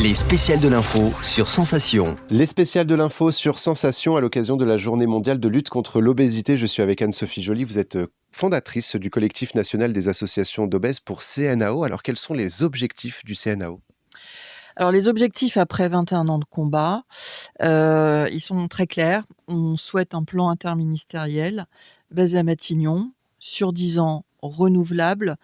Les spéciales de l'info sur Sensation. Les spéciales de l'info sur Sensation à l'occasion de la Journée mondiale de lutte contre l'obésité. Je suis avec Anne-Sophie Joly, vous êtes fondatrice du collectif national des associations d'obèses pour CNAO. Alors quels sont les objectifs du CNAO ? Alors les objectifs après 21 ans de combat, ils sont très clairs. On souhaite un plan interministériel basé à Matignon, sur 10 ans renouvelable,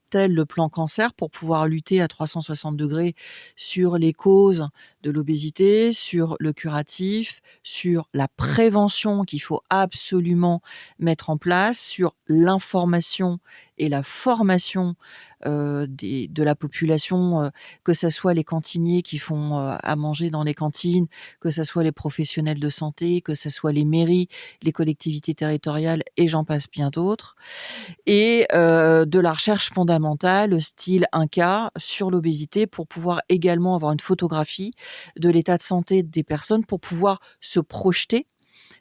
tel le plan cancer pour pouvoir lutter à 360 degrés sur les causes de l'obésité, sur le curatif, sur la prévention qu'il faut absolument mettre en place, sur l'information et la formation de la population, que ça soit les cantiniers qui font à manger dans les cantines, que ça soit les professionnels de santé, que ça soit les mairies, les collectivités territoriales et j'en passe bien d'autres. Et de la recherche fondamentale, style 1K, sur l'obésité pour pouvoir également avoir une photographie de l'état de santé des personnes pour pouvoir se projeter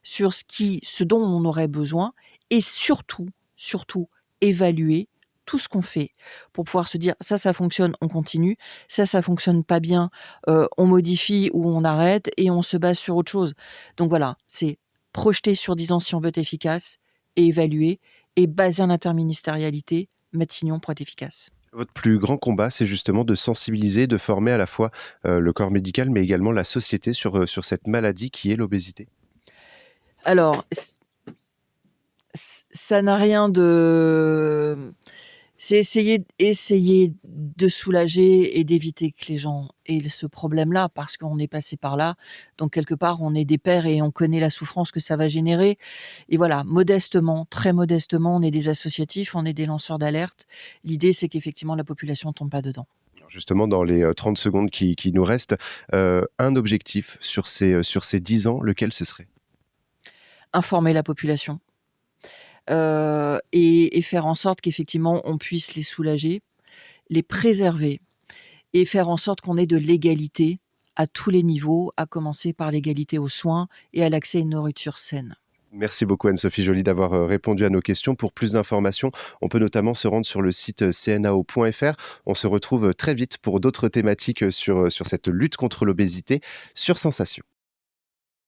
sur ce dont on aurait besoin et surtout évaluer tout ce qu'on fait pour pouvoir se dire ça fonctionne, on continue, ça fonctionne pas bien, on modifie ou on arrête et on se base sur autre chose. Donc voilà, c'est projeter sur 10 ans si on veut être efficace et évaluer et baser en interministérialité, Matignon pour être efficace. Votre plus grand combat, c'est justement de sensibiliser, de former à la fois le corps médical, mais également la société sur cette maladie qui est l'obésité. Alors, ça n'a rien de... C'est essayer de soulager et d'éviter que les gens aient ce problème-là, parce qu'on est passé par là. Donc, quelque part, on est des pères et on connaît la souffrance que ça va générer. Et voilà, modestement, très modestement, on est des associatifs, on est des lanceurs d'alerte. L'idée, c'est qu'effectivement, la population ne tombe pas dedans. Alors justement, dans les 30 secondes qui nous restent, un objectif sur ces 10 ans, lequel ce serait ? Informer la population. Et faire en sorte qu'effectivement on puisse les soulager, les préserver et faire en sorte qu'on ait de l'égalité à tous les niveaux, à commencer par l'égalité aux soins et à l'accès à une nourriture saine. Merci beaucoup Anne-Sophie Joly d'avoir répondu à nos questions. Pour plus d'informations, on peut notamment se rendre sur le site cnao.fr. On se retrouve très vite pour d'autres thématiques sur cette lutte contre l'obésité sur Sensation.